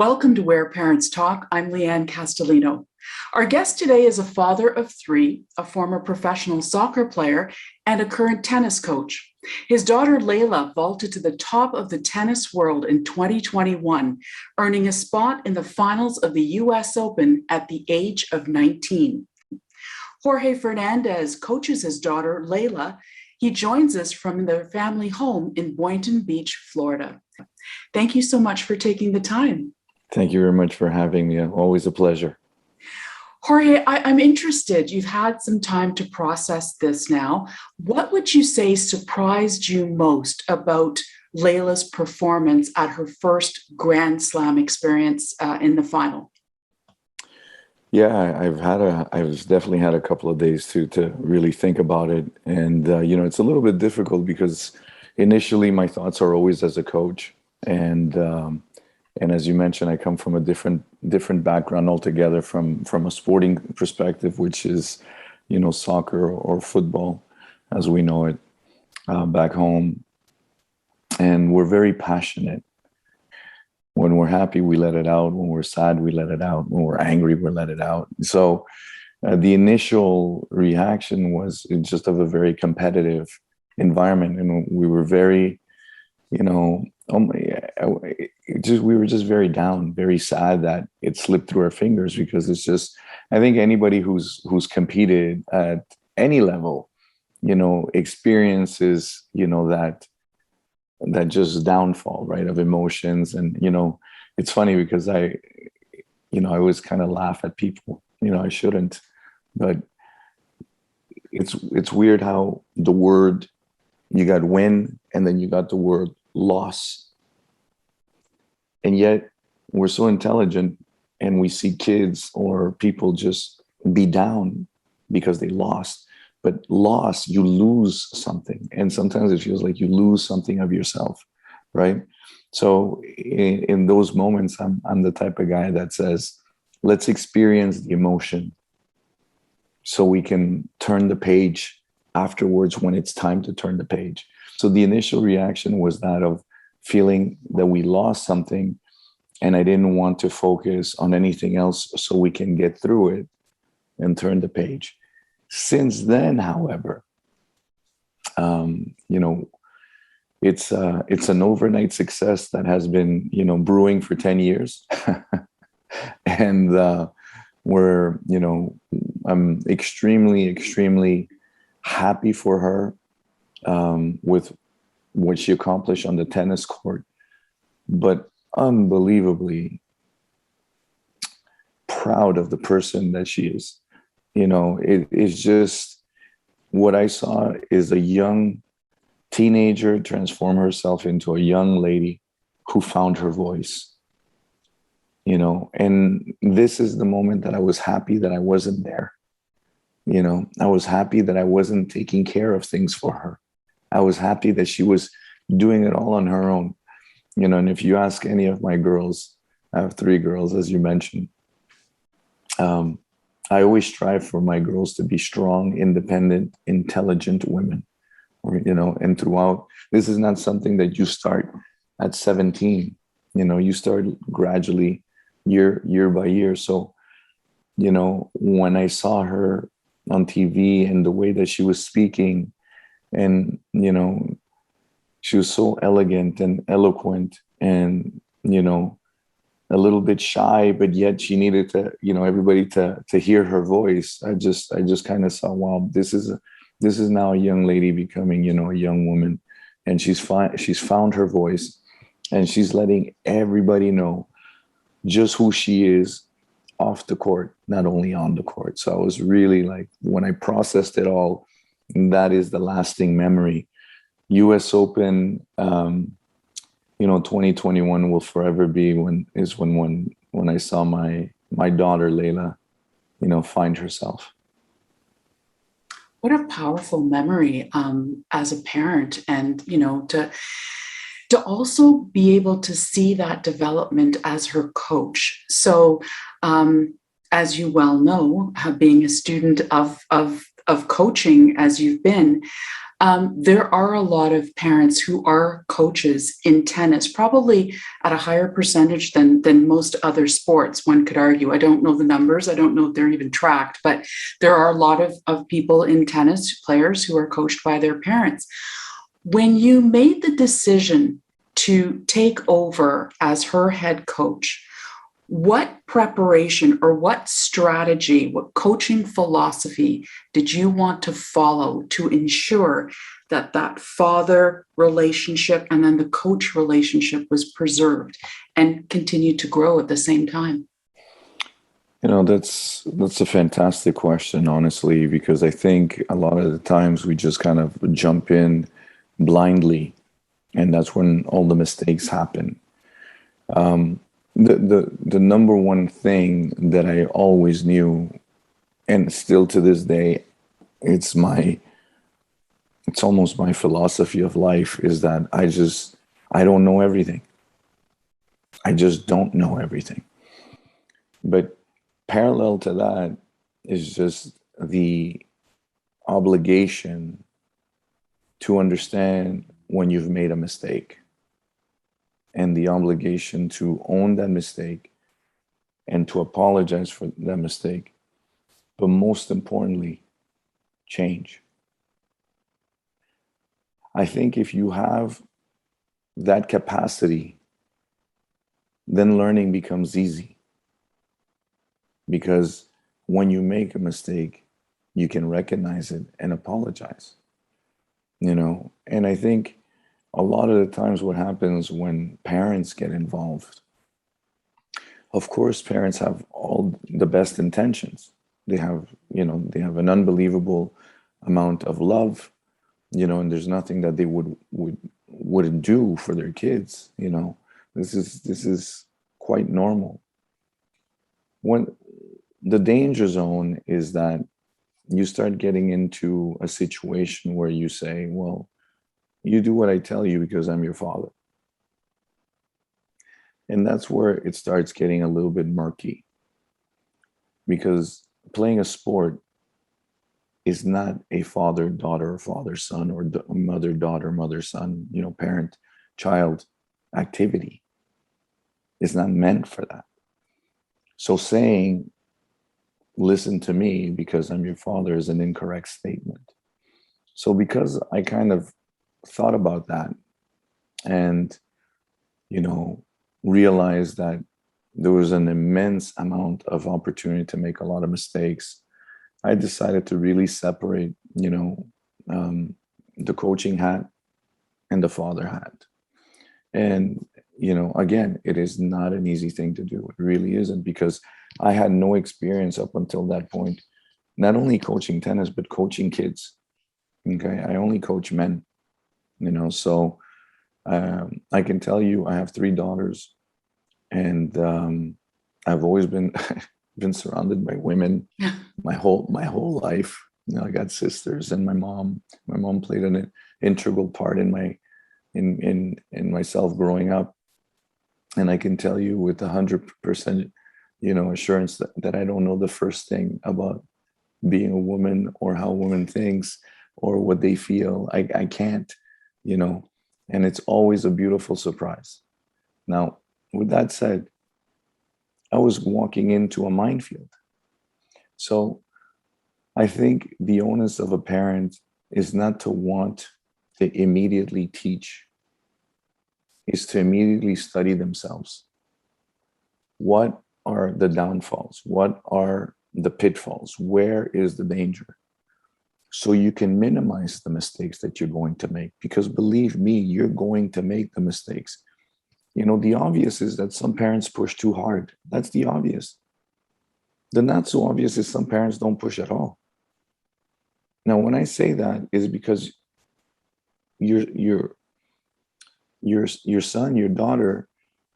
Welcome to Where Parents Talk. I'm Lianne Castelino. Our guest today is a father of three, a former professional soccer player, and a current tennis coach. His daughter Leylah vaulted to the top of the tennis world in 2021, earning a spot in the finals of the US Open at the age of 19. Jorge Fernandez coaches his daughter Leylah. He joins us from their family home in Boynton Beach, Florida. Thank you so much for taking the time. Thank you very much for having me. Always a pleasure. Jorge, I'm interested. You've had some time to process this now. What would you say surprised you most about Leylah's performance at her first Grand Slam experience in the final? Yeah, I've definitely had a couple of days to really think about it. And, it's a little bit difficult because initially my thoughts are always as a coach. And as you mentioned, I come from a different background altogether from a sporting perspective, which is, soccer or football as we know it back home. And we're very passionate. When we're happy, we let it out. When we're sad, we let it out. When we're angry, we let it out. So the initial reaction was just of a very competitive environment. And we were very, we were just very down, very sad that it slipped through our fingers, because it's just, I think anybody who's competed at any level, experiences, that just downfall, right, of emotions. And, it's funny because I always kind of laugh at people, I shouldn't, but it's weird how the word, you got win and then you got the word loss. And yet we're so intelligent and we see kids or people just be down because they lost. But loss, you lose something. And sometimes it feels like you lose something of yourself, right? So in those moments, I'm the type of guy that says, let's experience the emotion so we can turn the page afterwards when it's time to turn the page. So the initial reaction was that of feeling that we lost something, and I didn't want to focus on anything else so we can get through it and turn the page. Since then, however, it's an overnight success that has been, brewing for 10 years. And I'm extremely, extremely happy for her with what she accomplished on the tennis court, but unbelievably proud of the person that she is. It is just, what I saw is a young teenager transform herself into a young lady who found her voice, and this is the moment that I was happy that I wasn't there. I was happy that I wasn't taking care of things for her. I was happy that she was doing it all on her own. And if you ask any of my girls, I have three girls, as you mentioned, I always strive for my girls to be strong, independent, intelligent women, and throughout, this is not something that you start at 17, you start gradually year by year. So, when I saw her on TV and the way that she was speaking, and, she was so elegant and eloquent and, a little bit shy, but yet she needed to, everybody to hear her voice. I just kind of saw, wow, this is now a young lady becoming, a young woman, and she's found her voice, and she's letting everybody know just who she is off the court, not only on the court. So I was really like, when I processed it all, that is the lasting memory. US Open, 2021 will forever be when I saw my daughter Leylah, find herself. What a powerful memory as a parent, and to also be able to see that development as her coach. So, as you well know, being a student of coaching as you've been, There are a lot of parents who are coaches in tennis, probably at a higher percentage than most other sports, one could argue. I don't know the numbers. I don't know if they're even tracked, but there are a lot of people in tennis, players who are coached by their parents. When you made the decision to take over as her head coach, what preparation or what strategy, what coaching philosophy did you want to follow to ensure that that father relationship and then the coach relationship was preserved and continued to grow at the same time? That's a fantastic question, honestly, because I think a lot of the times we just kind of jump in blindly, and that's when all the mistakes happen. The number one thing that I always knew, and still to this day, it's almost my philosophy of life, is that I don't know everything. I just don't know everything. But parallel to that is just the obligation to understand when you've made a mistake, and the obligation to own that mistake and to apologize for that mistake. But most importantly, change. I think if you have that capacity, then learning becomes easy. Because when you make a mistake, you can recognize it and apologize. And I think a lot of the times what happens when parents get involved, of course, parents have all the best intentions. They have an unbelievable amount of love, and there's nothing that they wouldn't do for their kids. This is quite normal. When the danger zone is that you start getting into a situation where you say, well, you do what I tell you because I'm your father. And that's where it starts getting a little bit murky, because playing a sport is not a father-daughter, father-son, or mother-daughter, mother-son, parent-child activity. It's not meant for that. So saying, listen to me because I'm your father, is an incorrect statement. So because I kind of thought about that and, realized that there was an immense amount of opportunity to make a lot of mistakes, I decided to really separate, the coaching hat and the father hat. And, again, it is not an easy thing to do. It really isn't, because I had no experience up until that point, not only coaching tennis, but coaching kids. Okay. I only coach men, so I can tell you I have 3 daughters, and I've always been been surrounded by women my whole life. I got sisters and my mom. My mom played an integral part in myself growing up. And I can tell you with 100%, assurance that I don't know the first thing about being a woman or how women thinks or what they feel. I can't, and it's always a beautiful surprise. Now, with that said, I was walking into a minefield. So I think the onus of a parent is not to want to immediately teach, is to immediately study themselves. What are the downfalls? What are the pitfalls? Where is the danger? So you can minimize the mistakes that you're going to make, because believe me, you're going to make the mistakes. The obvious is that some parents push too hard. That's the obvious. The not so obvious is some parents don't push at all. Now, when I say that, is because your son, your daughter,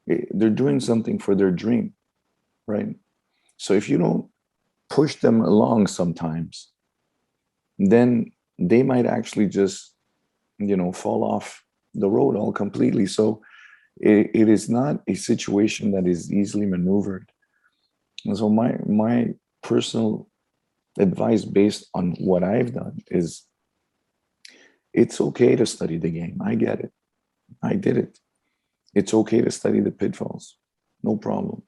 they're doing something for their dream, right? So if you don't push them along sometimes, then they might actually just, fall off the road all completely. So it is not a situation that is easily maneuvered. And so my personal advice based on what I've done is It's okay to study the game. I get it. I did it. It's okay to study the pitfalls. No problem.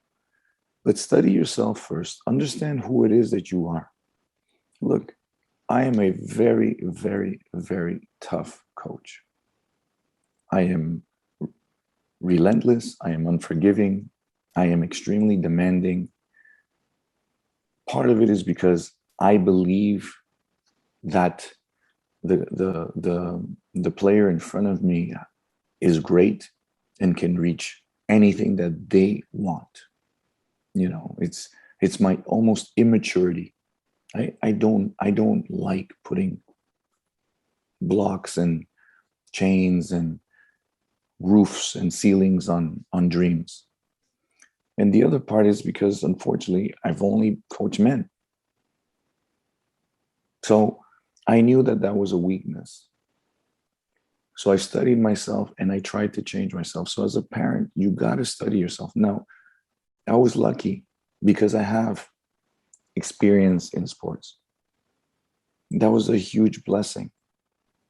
But study yourself first. Understand who it is that you are. Look, I am a very, very, very tough coach. I am relentless. I am unforgiving. I am extremely demanding. Part of it is because I believe that the player in front of me is great and can reach anything that they want. You know, it's my almost immaturity. I don't like putting blocks and chains and roofs and ceilings on dreams. And the other part is because, unfortunately, I've only coached men. So I knew that that was a weakness. So I studied myself and I tried to change myself. So as a parent, you got to study yourself. Now, I was lucky because I have experience in sports. That was a huge blessing,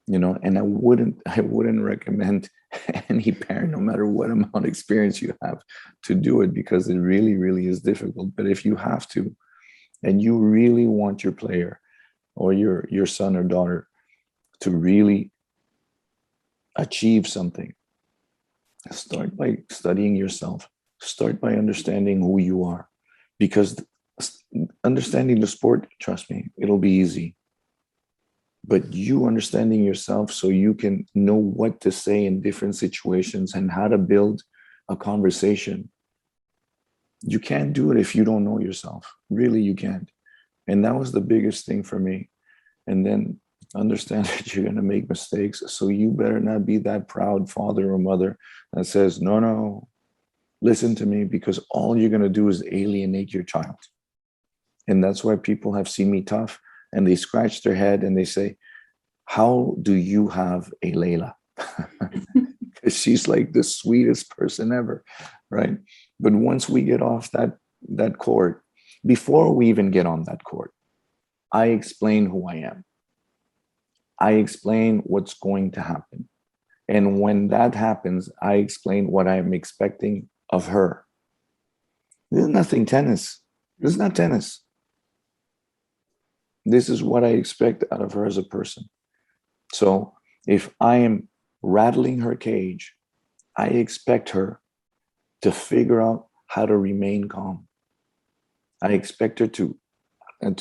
you know, and I wouldn't recommend any parent, no matter what amount of experience you have, to do it, because it really, really is difficult. But if you have to, and you really want your player or your son or daughter to really achieve something, start by studying yourself. Start by understanding who you are, because understanding the sport, trust me, it'll be easy. But you understanding yourself so you can know what to say in different situations and how to build a conversation. You can't do it if you don't know yourself. Really, you can't. And that was the biggest thing for me. And then understand that you're going to make mistakes. So you better not be that proud father or mother that says, no, listen to me, because all you're going to do is alienate your child. And that's why people have seen me tough and they scratch their head and they say, how do you have a Leylah? Because she's like the sweetest person ever, right? But once we get off that court, before we even get on that court, I explain who I am. I explain what's going to happen. And when that happens, I explain what I'm expecting of her. This is nothing tennis. This is not tennis. This is what I expect out of her as a person. So if I am rattling her cage, I expect her to figure out how to remain calm. I expect her to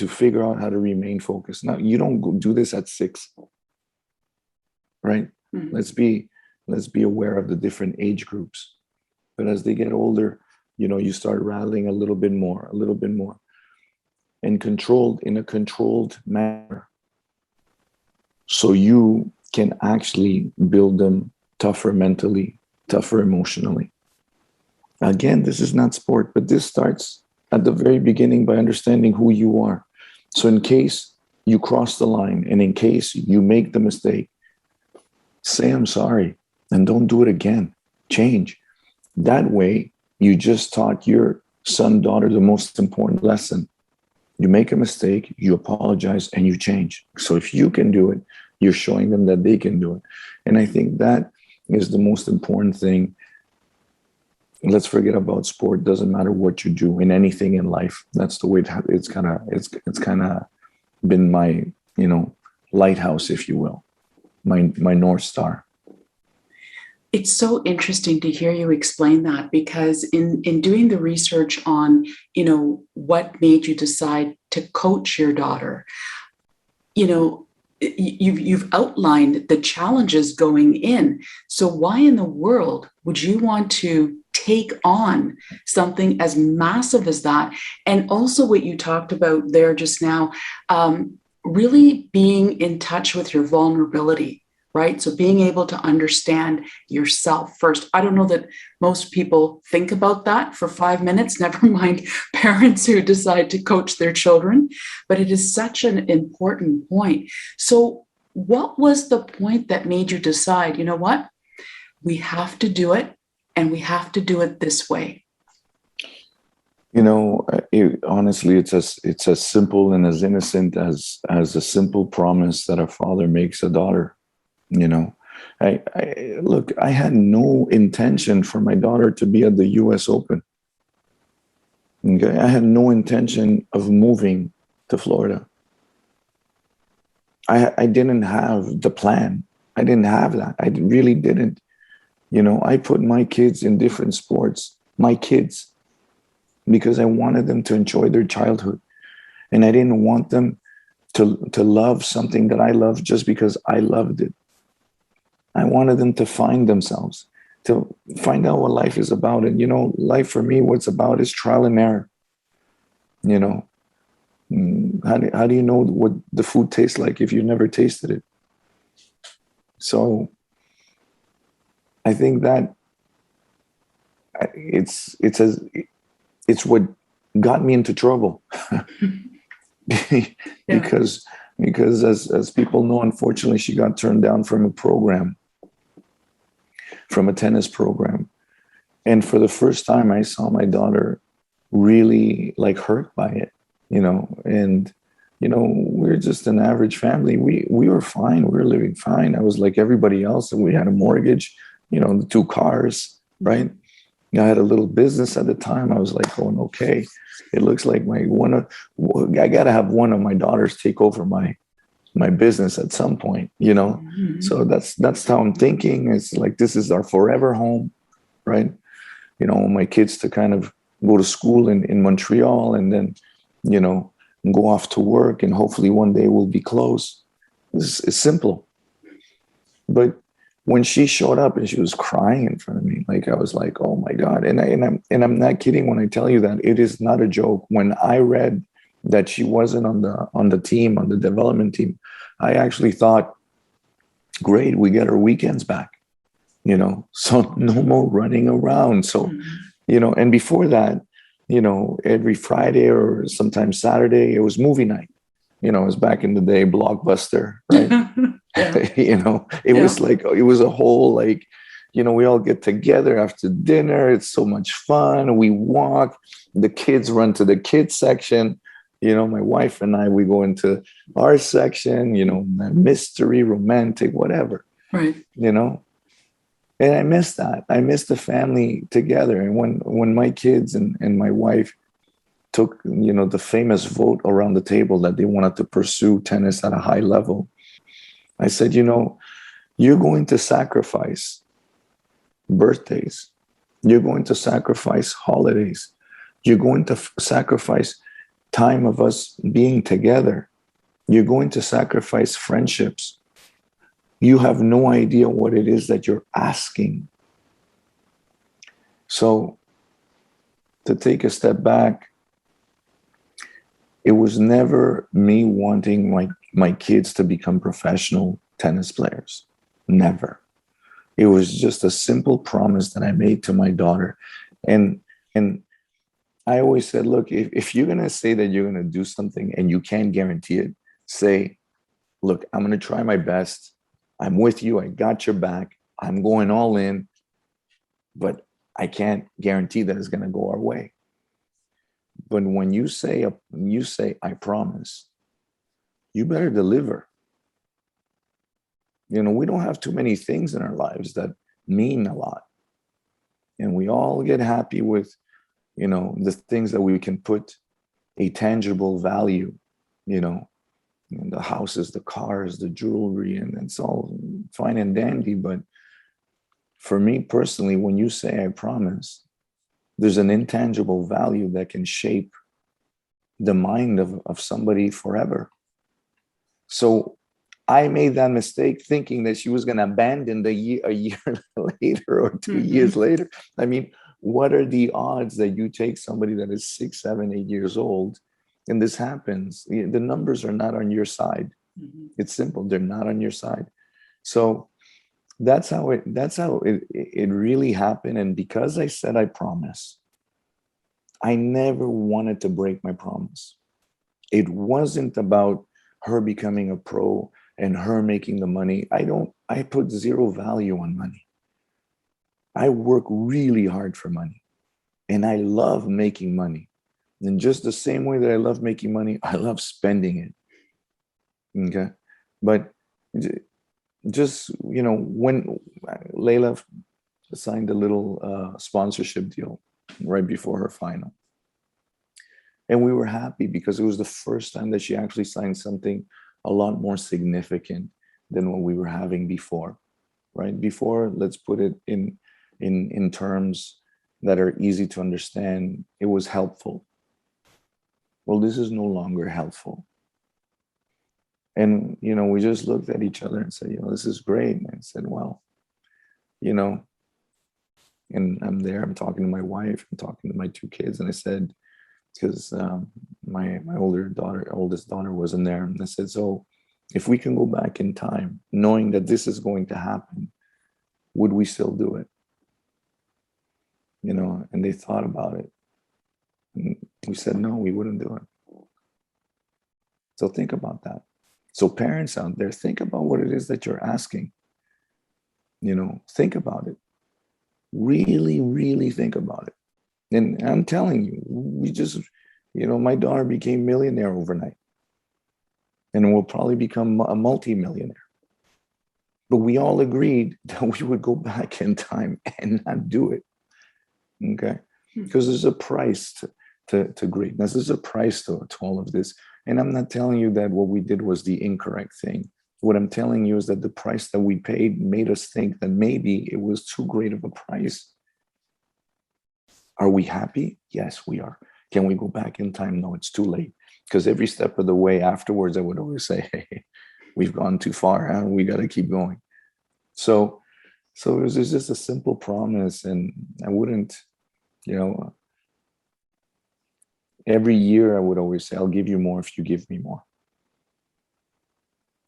figure out how to remain focused. Now, you don't do this at 6, right? Mm-hmm. Let's be aware of the different age groups. But as they get older, you know, you start rattling a little bit more, and in a controlled manner. So you can actually build them tougher mentally, tougher emotionally. Again, this is not sport, but this starts at the very beginning by understanding who you are. So in case you cross the line and in case you make the mistake, say, I'm sorry, and don't do it again. Change. That way, you just taught your son, daughter the most important lesson. You make a mistake, you apologize, and you change. So if you can do it, you're showing them that they can do it. And I think that is the most important thing. Let's forget about sport. Doesn't matter what you do in anything in life. That's the way it's kind of been my, you know, lighthouse, if you will, my North Star. It's so interesting to hear you explain that, because in doing the research on, you know, what made you decide to coach your daughter, you know, you've outlined the challenges going in. So why in the world would you want to take on something as massive as that? And also what you talked about there just now, really being in touch with your vulnerability. Right? So being able to understand yourself first. I don't know that most people think about that for 5 minutes, never mind parents who decide to coach their children, but it is such an important point. So what was the point that made you decide, you know what, we have to do it and we have to do it this way? You know, honestly, it's as simple and as innocent as a simple promise that a father makes a daughter. You know, look, I had no intention for my daughter to be at the US Open. Okay. I had no intention of moving to Florida. I didn't have the plan. I didn't have that. I really didn't. You know, I put my kids in different sports, my kids, because I wanted them to enjoy their childhood. And I didn't want them to love something that I loved just because I loved it. I wanted them to find themselves, to find out what life is about. And, you know, life for me, what's about is trial and error. You know, how do you know what the food tastes like if you never tasted it? So I think that it's what got me into trouble. because as people know, unfortunately, she got turned down from a tennis program. And for the first time, I saw my daughter really like hurt by it, you know. And, you know, we're just an average family. We were fine. We were living fine. I was like everybody else. And we had a mortgage, you know, the 2 cars, right? I had a little business at the time. I was like going, okay, it looks like I got to have one of my daughters take over my business at some point, you know? Mm-hmm. So that's how I'm thinking. It's like, this is our forever home, right? You know, my kids to kind of go to school in Montreal and then, you know, go off to work and hopefully one day we'll be close. It's simple. But when she showed up and she was crying in front of me, like I was like, oh my God. And I'm not kidding when I tell you that. It is not a joke. When I read that she wasn't on the team, on the development team, I actually thought, great, we get our weekends back, you know, so no more running around. So, you know, and before that, you know, every Friday or sometimes Saturday, it was movie night. You know, it was back in the day, Blockbuster, right? You know, it was like, it was a whole, like, you know, we all get together after dinner. It's so much fun. We walk, the kids run to the kids section. You know, my wife and I, we go into our section, you know, mystery, romantic, whatever. Right. You know, and I miss that. I miss the family together. And when my kids and my wife took, you know, the famous vote around the table that they wanted to pursue tennis at a high level, I said, you know, you're going to sacrifice birthdays. You're going to sacrifice holidays. You're going to sacrifice time of us being together. You're going to sacrifice friendships. You have no idea what it is that you're asking. So to take a step back, it was never me wanting my kids to become professional tennis players. Never. It was just a simple promise that I made to my daughter. And I always said, look, if you're going to say that you're going to do something and you can't guarantee it, say, look, I'm going to try my best. I'm with you. I got your back. I'm going all in, but I can't guarantee that it's going to go our way. But when you say, I promise, you better deliver. You know, we don't have too many things in our lives that mean a lot. And we all get happy with, you know, the things that we can put a tangible value, you know, and the houses, the cars, the jewelry, and it's all fine and dandy. But for me personally, when you say I promise, there's an intangible value that can shape the mind of somebody forever. So I made that mistake thinking that she was going to abandon a year later or 2 years later. I mean, what are the odds that you take somebody that is 6, 7, 8 years old and this happens? The numbers are not on your side. It's simple. They're not on your side. So that's how it really happened. And because I said I promise, I never wanted to break my promise. It wasn't about her becoming a pro and her making the money. I put zero value on money. I work really hard for money and I love making money. And just the same way that I love making money, I love spending it. Okay. But just, when Leylah signed a little sponsorship deal right before her final. And we were happy because it was the first time that she actually signed something a lot more significant than what we were having before, right? Before, let's put it in terms that are easy to understand, it was helpful. Well, this is no longer helpful. And, we just looked at each other and said, this is great. And I said, well, and I'm there, I'm talking to my wife, I'm talking to my two kids. And I said, because my oldest daughter wasn't there. And I said, so if we can go back in time, knowing that this is going to happen, would we still do it? And they thought about it. And we said, no, we wouldn't do it. So think about that. So parents out there, think about what it is that you're asking. Think about it. Really, really think about it. And I'm telling you, we just, my daughter became a millionaire overnight. And will probably become a multi-millionaire. But we all agreed that we would go back in time and not do it. Okay? Because there's a price to greatness. There's a price to all of this. And I'm not telling you that what we did was the incorrect thing. What I'm telling you is that the price that we paid made us think that maybe it was too great of a price. Are we happy? Yes, we are. Can we go back in time? No, it's too late. Because every step of the way afterwards, I would always say, hey, we've gone too far. Huh? We got to keep going. So it was just a simple promise. And I wouldn't, every year I would always say, I'll give you more if you give me more.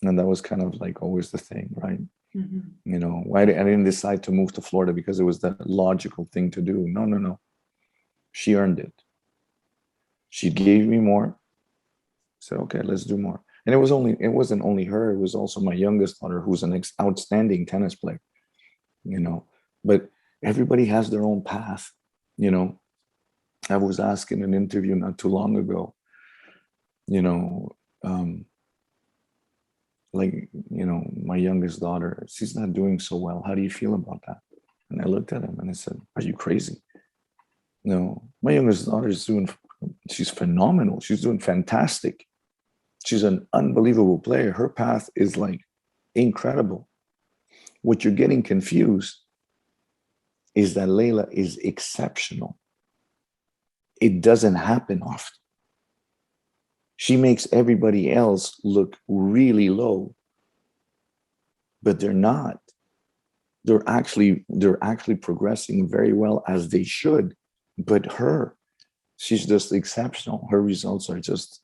And that was kind of like always the thing, right? Mm-hmm. I didn't decide to move to Florida because it was the logical thing to do. No. She earned it. She gave me more. I said, okay, let's do more. And it wasn't only her, it was also my youngest daughter, who's an outstanding tennis player, but everybody has their own path. I was asked in an interview not too long ago, my youngest daughter, she's not doing so well. How do you feel about that? And I looked at him and I said, are you crazy? No, my youngest daughter she's phenomenal. She's doing fantastic. She's an unbelievable player. Her path is like incredible. What you're getting confused is that Leylah is exceptional. It doesn't happen often. She makes everybody else look really low, but they're not. They're actually progressing very well, as they should. But she's just exceptional. Her results are just,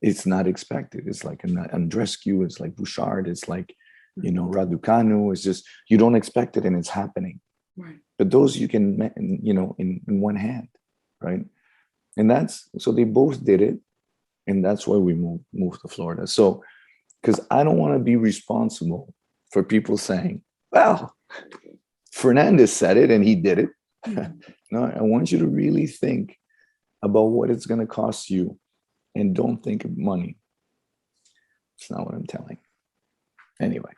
it's not expected. It's like an Andreescu, it's like Bouchard, it's like, Raducanu. It's just, you don't expect it and it's happening. Right. But those you can, in one hand, right? And so they both did it. And that's why we moved to Florida. So, because I don't want to be responsible for people saying, well, Fernandez said it and he did it. No, I want you to really think about what it's going to cost you, and don't think of money. It's not what I'm telling. Anyway.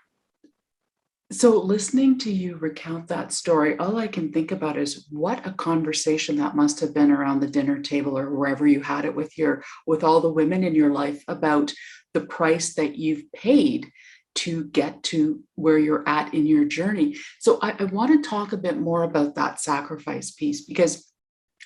So listening to you recount that story, all I can think about is what a conversation that must have been around the dinner table or wherever you had it with all the women in your life about the price that you've paid to get to where you're at in your journey. So I want to talk a bit more about that sacrifice piece, because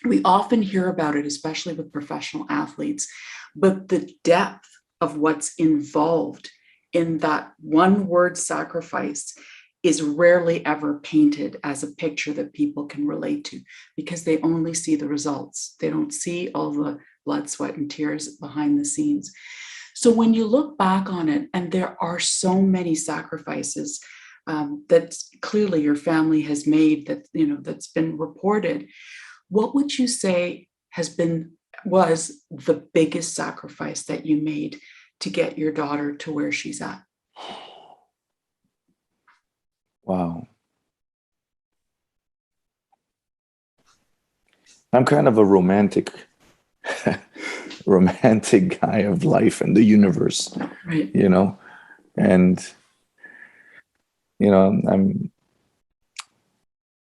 we often hear about it, especially with professional athletes, but the depth of what's involved in that one word sacrifice is rarely ever painted as a picture that people can relate to, because they only see the results. They don't see all the blood, sweat, and tears behind the scenes. So when you look back on it, and there are so many sacrifices that clearly your family has made, that's been reported, what would you say was the biggest sacrifice that you made to get your daughter to where she's at? Wow. I'm kind of a romantic guy of life and the universe, right? And I'm,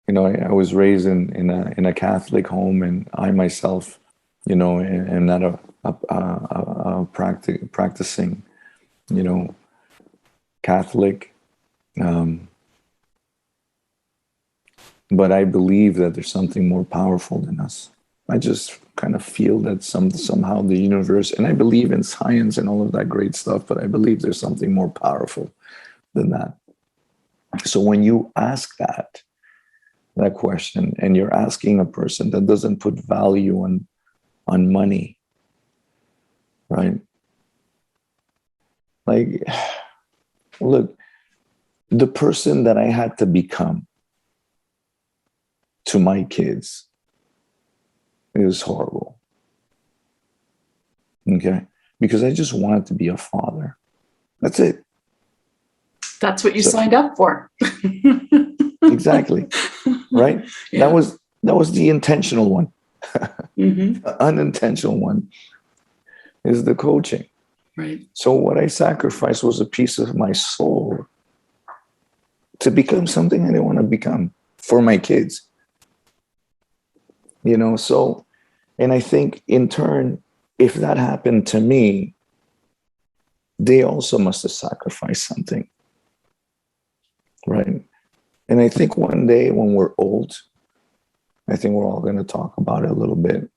I was raised in a Catholic home, and I myself, am not a practicing, you know, Catholic. Um, but I believe that there's something more powerful than us. I just kind of feel that somehow the universe, and I believe in science and all of that great stuff, but I believe there's something more powerful than that. So when you ask that question, and you're asking a person that doesn't put value on money, right? Like, look, the person that I had to become to my kids, it was horrible. Okay. Because I just wanted to be a father. That's it. That's what you signed up for. Exactly. Right? Yeah. That was the intentional one. Mm-hmm. The unintentional one is the coaching. Right. So what I sacrificed was a piece of my soul to become something I didn't want to become for my kids. So, and I think in turn, if that happened to me, they also must have sacrificed something. Right. And I think one day when we're old, I think we're all going to talk about it a little bit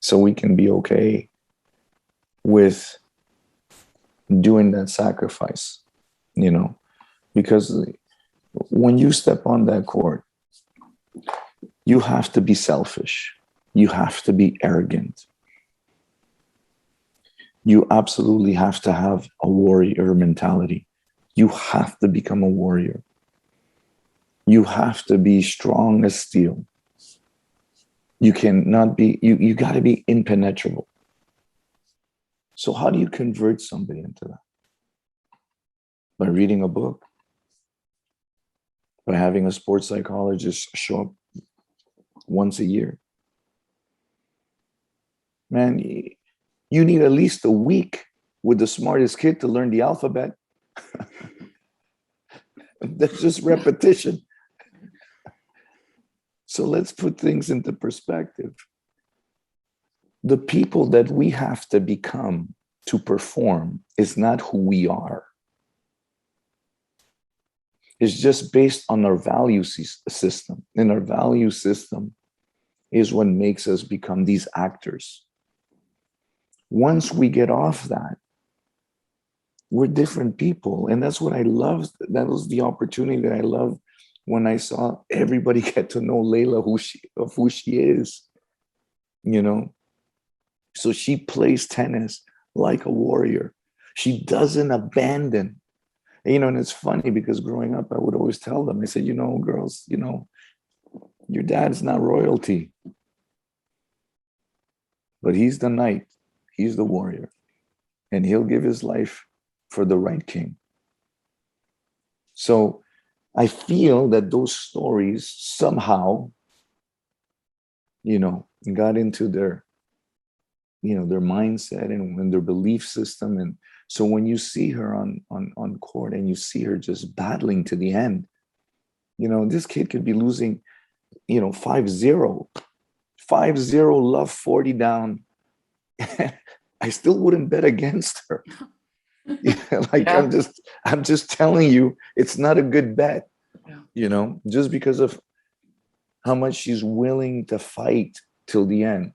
so we can be okay with doing that sacrifice, because when you step on that court, you have to be selfish. You have to be arrogant. You absolutely have to have a warrior mentality. You have to become a warrior. You have to be strong as steel. You cannot be, you got to be impenetrable. So how do you convert somebody into that? By reading a book, by having a sports psychologist show up once a year. Man, you need at least a week with the smartest kid to learn the alphabet. That's just repetition. So let's put things into perspective. The people that we have to become to perform is not who we are. It's just based on our value system. And our value system is what makes us become these actors. Once we get off that, we're different people. And that's what I loved. That was the opportunity that I loved when I saw everybody get to know Leylah, who she is, So she plays tennis like a warrior. She doesn't abandon. And it's funny because growing up, I would always tell them, I said, girls, your dad's not royalty, but he's the knight. He's the warrior. And he'll give his life for the right king. So I feel that those stories somehow, got into their mindset and their belief system. And so when you see her on court and you see her just battling to the end, this kid could be losing, 5-0, love 40 down. I still wouldn't bet against her. Yeah. I'm just telling you, it's not a good bet, just because of how much she's willing to fight till the end.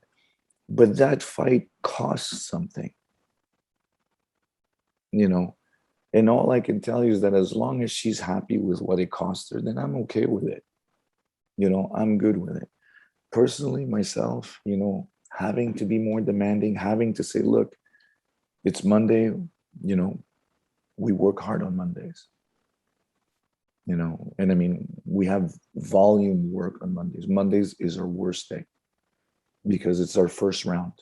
But that fight costs something, and all I can tell you is that as long as she's happy with what it cost her, then I'm okay with it. I'm good with it. Personally, myself, having to be more demanding, having to say, look, it's Monday, we work hard on Mondays, and I mean, we have volume work on Mondays. Mondays is our worst day because it's our first round.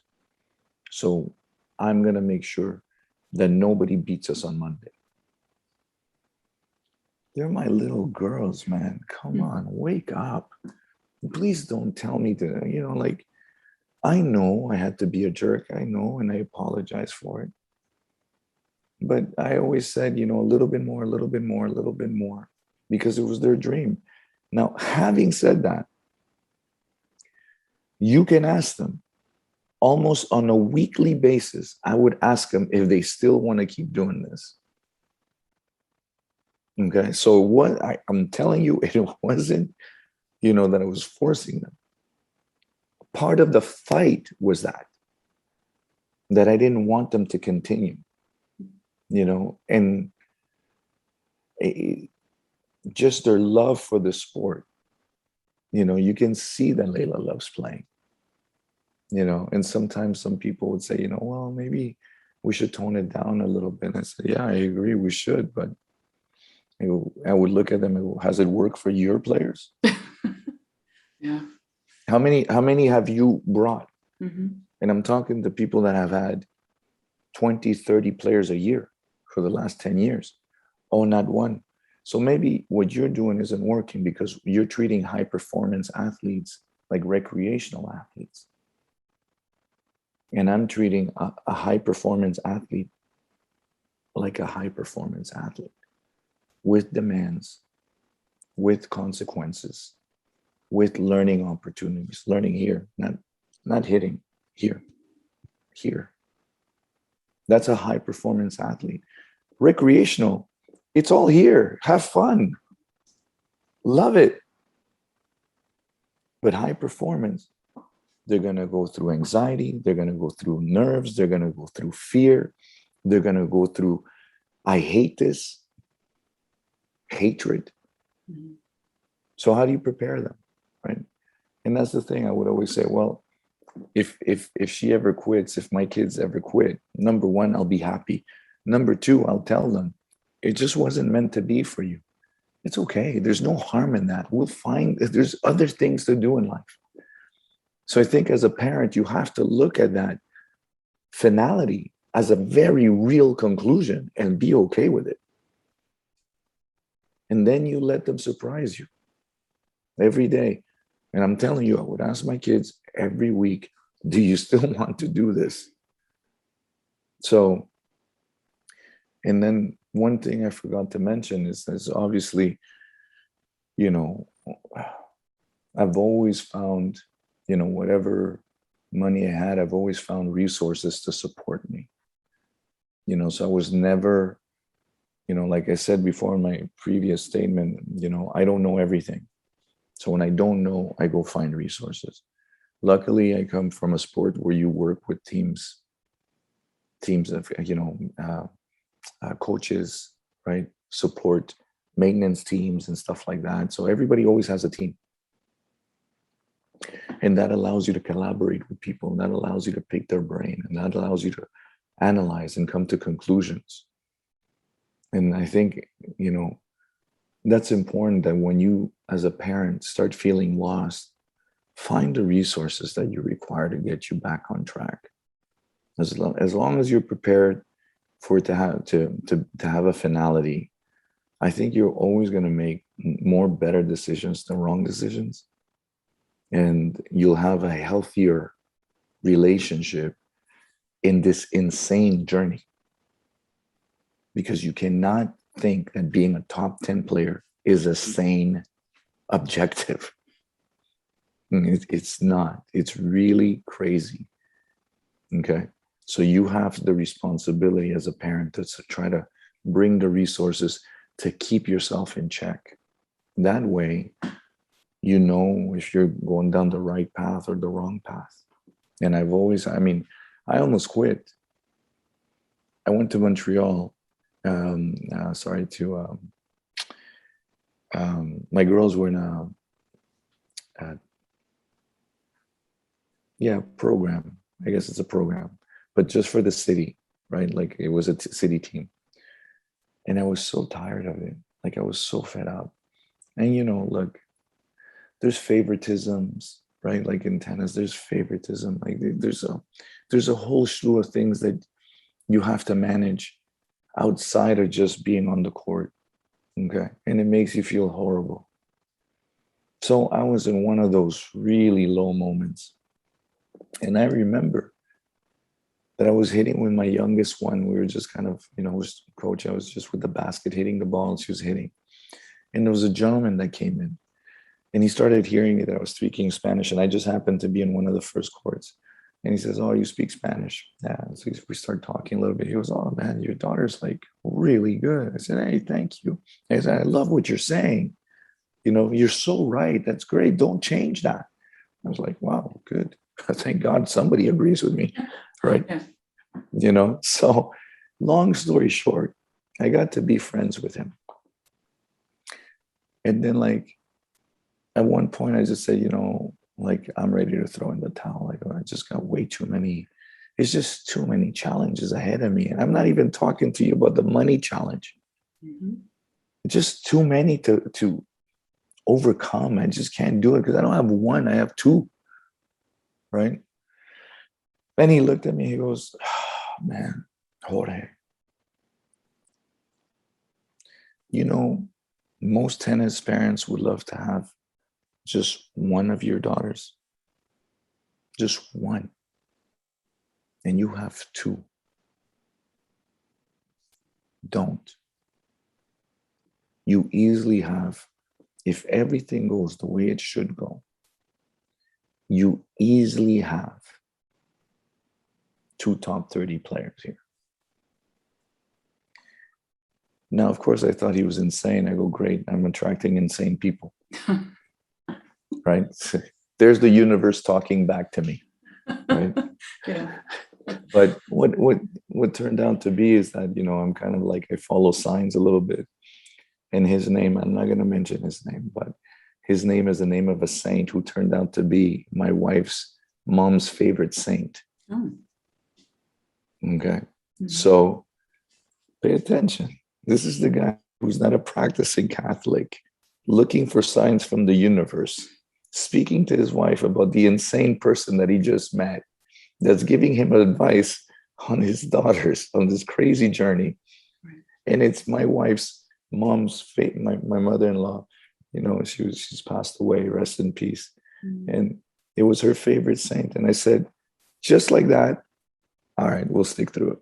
So I'm going to make sure that nobody beats us on Monday. They're my little girls, man. Come on, wake up. Please don't tell me to, I know I had to be a jerk. I know, and I apologize for it. But I always said, a little bit more, a little bit more, a little bit more. because it was their dream. Now, having said that, you can ask them almost on a weekly basis. I would ask them if they still want to keep doing this. Okay. So what I'm telling you, it wasn't, that I was forcing them. Part of the fight was that I didn't want them to continue, and just their love for the sport. You can see that Leylah loves playing, and sometimes some people would say, well, maybe we should tone it down a little bit. I said, yeah, I agree, we should, but I would look at them and go, has it worked for your players? Yeah. How many have you brought? Mm-hmm. And I'm talking to people that have had 20, 30 players a year for the last 10 years. Oh, not one. So maybe what you're doing isn't working because you're treating high performance athletes like recreational athletes. And I'm treating a high performance athlete like a high performance athlete with demands, with consequences, with learning opportunities, learning here, not hitting here. That's a high performance athlete. Recreational, it's all here. Have fun. Love it. But high performance, they're going to go through anxiety. They're going to go through nerves. They're going to go through fear. They're going to go through, I hate this, hatred. Mm-hmm. So how do you prepare them, right? And that's the thing I would always say, well, if she ever quits, if my kids ever quit, number one, I'll be happy. Number two, I'll tell them, it just wasn't meant to be for you. It's okay. There's no harm in that. We'll find there's other things to do in life. So I think as a parent, you have to look at that finality as a very real conclusion and be okay with it. And then you let them surprise you every day. And I'm telling you, I would ask my kids every week, do you still want to do this? So, and then one thing I forgot to mention is obviously, I've always found, whatever money I had, I've always found resources to support me. So I was never, like I said before in my previous statement, I don't know everything. So when I don't know, I go find resources. Luckily, I come from a sport where you work with teams of, coaches, right? Support, maintenance teams and stuff like that. So everybody always has a team. And that allows you to collaborate with people. And that allows you to pick their brain. And that allows you to analyze and come to conclusions. And I think, that's important, that when you, as a parent, start feeling lost, find the resources that you require to get you back on track. As long as you're prepared for it to have a finality, I think you're always going to make more better decisions than wrong decisions. And you'll have a healthier relationship in this insane journey. Because you cannot think that being a top 10 player is a sane objective. It's not. It's really crazy. Okay. So you have the responsibility as a parent to try to bring the resources to keep yourself in check. That way, if you're going down the right path or the wrong path. And I almost quit. I went to Montreal. My girls were in a program. I guess it's a program, but just for the city, right? Like it was a city team. And I was so tired of it. Like I was so fed up. And look, there's favoritisms, right? Like in tennis, there's favoritism. Like there's a whole slew of things that you have to manage outside of just being on the court. Okay. And it makes you feel horrible. So I was in one of those really low moments. And I remember that I was hitting with my youngest one. We were just kind of, coach, I was just with the basket hitting the ball and she was hitting. And there was a gentleman that came in and he started hearing me that I was speaking Spanish. And I just happened to be in one of the first courts. And he says, "Oh, you speak Spanish?" Yeah. So we start talking a little bit. He goes, "Oh man, your daughter's like really good." I said, "Hey, thank you." I said, "I love what you're saying. You know, you're so right. That's great. Don't change that." I was like, wow, good. Thank God somebody agrees with me. Right. Yeah. You know, so long story short, I got to be friends with him. And then like at one point I just said, you know, like I'm ready to throw in the towel. Like I just got way too many. It's just too many challenges ahead of me. And I'm not even talking to you about the money challenge. Mm-hmm. Just too many to overcome. I just can't do it because I don't have one, I have two. Right. Then he looked at me, he goes, "Oh, man, Jorge, you know, most tennis parents would love to have just one of your daughters, just one, and you have two. Don't. You easily have, if everything goes the way it should go, you easily have two top 30 players here." Now, of course, I thought he was insane. I go, great, I'm attracting insane people, right? There's the universe talking back to me, right? Yeah. But what turned out to be is that, you know, I'm kind of like, I follow signs a little bit. And his name, I'm not going to mention his name, but his name is the name of a saint who turned out to be my wife's mom's favorite saint. Oh. Okay. Mm-hmm. So pay attention. This is the guy who's not a practicing Catholic, looking for signs from the universe, speaking to his wife about the insane person that he just met, that's giving him advice on his daughters on this crazy journey. Right. And it's my wife's mom's fate, my mother-in-law, you know, she's passed away, rest in peace. Mm-hmm. And it was her favorite saint. And I said, just like that, all right, we'll stick through it.